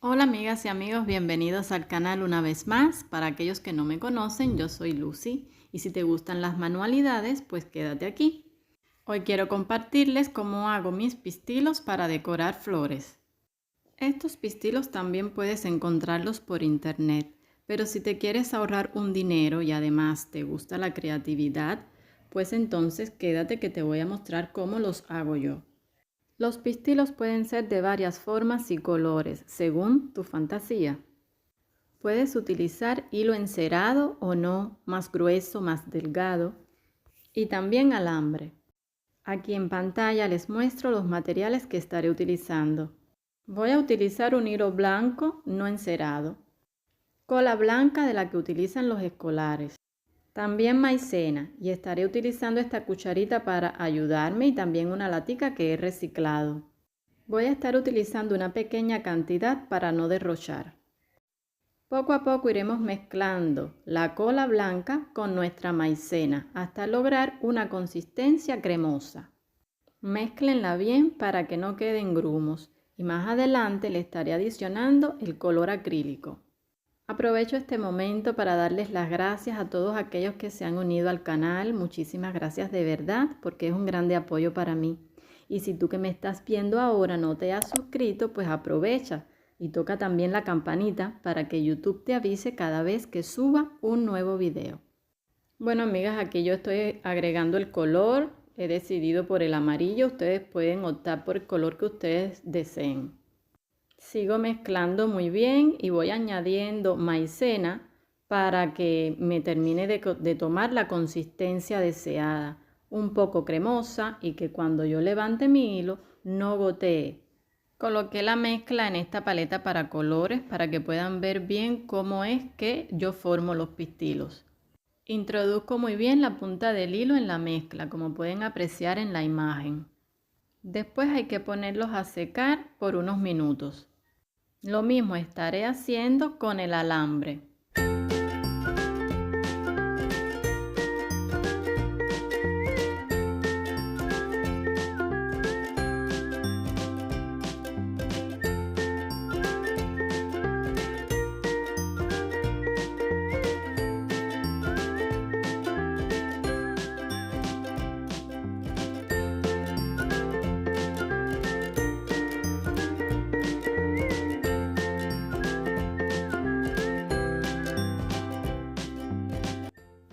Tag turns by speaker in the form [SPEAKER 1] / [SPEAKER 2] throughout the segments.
[SPEAKER 1] Hola amigas y amigos, bienvenidos al canal una vez más. Para aquellos que no me conocen, yo soy Lucy y si te gustan las manualidades, pues quédate aquí. Hoy quiero compartirles cómo hago mis pistilos para decorar flores. Estos pistilos también puedes encontrarlos por internet, pero si te quieres ahorrar un dinero y además te gusta la creatividad, pues entonces quédate que te voy a mostrar cómo los hago yo. Los pistilos pueden ser de varias formas y colores, según tu fantasía. Puedes utilizar hilo encerado o no, más grueso, más delgado, y también alambre. Aquí en pantalla les muestro los materiales que estaré utilizando. Voy a utilizar un hilo blanco no encerado, cola blanca de la que utilizan los escolares, también maicena, y estaré utilizando esta cucharita para ayudarme y también una latica que he reciclado. Voy a estar utilizando una pequeña cantidad para no derrochar. Poco a poco iremos mezclando la cola blanca con nuestra maicena hasta lograr una consistencia cremosa. Mézclenla bien para que no queden grumos y más adelante le estaré adicionando el color acrílico. Aprovecho este momento para darles las gracias a todos aquellos que se han unido al canal. Muchísimas gracias de verdad porque es un grande apoyo para mí. Y si tú que me estás viendo ahora no te has suscrito, pues aprovecha y toca también la campanita para que YouTube te avise cada vez que suba un nuevo video. Bueno amigas, aquí yo estoy agregando el color. He decidido por el amarillo. Ustedes pueden optar por el color que ustedes deseen. Sigo mezclando muy bien y voy añadiendo maicena para que me termine de tomar la consistencia deseada, un poco cremosa y que cuando yo levante mi hilo no gotee. Coloqué la mezcla en esta paleta para colores para que puedan ver bien cómo es que yo formo los pistilos. Introduzco muy bien la punta del hilo en la mezcla, como pueden apreciar en la imagen. Después hay que ponerlos a secar por unos minutos. Lo mismo estaré haciendo con el alambre.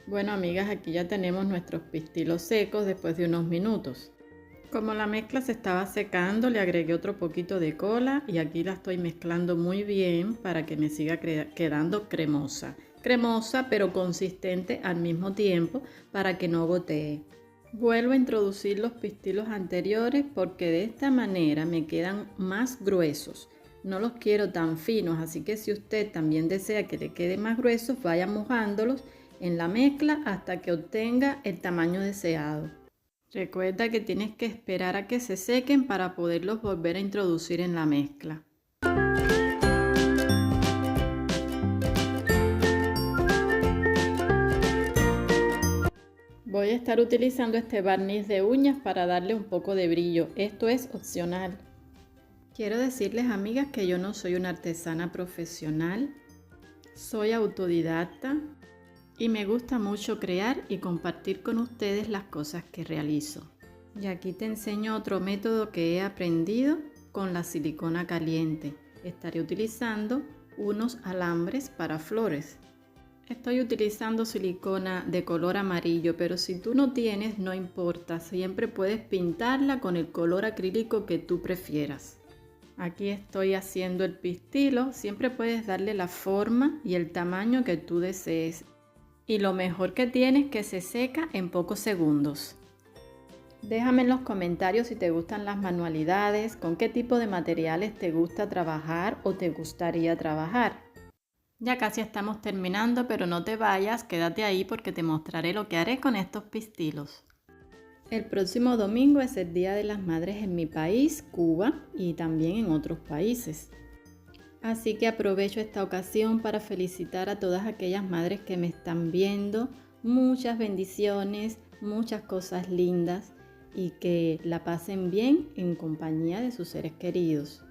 [SPEAKER 1] Bueno amigas, aquí ya tenemos nuestros pistilos secos después de unos minutos. Como la mezcla se estaba secando, le agregué otro poquito de cola y aquí la estoy mezclando muy bien para que me siga quedando cremosa. Cremosa pero consistente al mismo tiempo para que no gotee. Vuelvo a introducir los pistilos anteriores porque de esta manera me quedan más gruesos. No los quiero tan finos, así que si usted también desea que le quede más gruesos, vaya mojándolos en la mezcla hasta que obtenga el tamaño deseado. Recuerda que tienes que esperar a que se sequen para poderlos volver a introducir en la mezcla. Voy a estar utilizando este barniz de uñas para darle un poco de brillo. Esto es opcional. Quiero decirles, amigas, que yo no soy una artesana profesional. Soy autodidacta. Y me gusta mucho crear y compartir con ustedes las cosas que realizo. Y aquí te enseño otro método que he aprendido con la silicona caliente. Estaré utilizando unos alambres para flores. Estoy utilizando silicona de color amarillo, pero si tú no tienes, no importa. Siempre puedes pintarla con el color acrílico que tú prefieras. Aquí estoy haciendo el pistilo. Siempre puedes darle la forma y el tamaño que tú desees. Y lo mejor que tiene es que se seca en pocos segundos. Déjame en los comentarios si te gustan las manualidades, con qué tipo de materiales te gusta trabajar o te gustaría trabajar. Ya casi estamos terminando, pero no te vayas, quédate ahí porque te mostraré lo que haré con estos pistilos. El próximo domingo es el Día de las Madres en mi país, Cuba, y también en otros países. Así que aprovecho esta ocasión para felicitar a todas aquellas madres que me están viendo. Muchas bendiciones, muchas cosas lindas y que la pasen bien en compañía de sus seres queridos.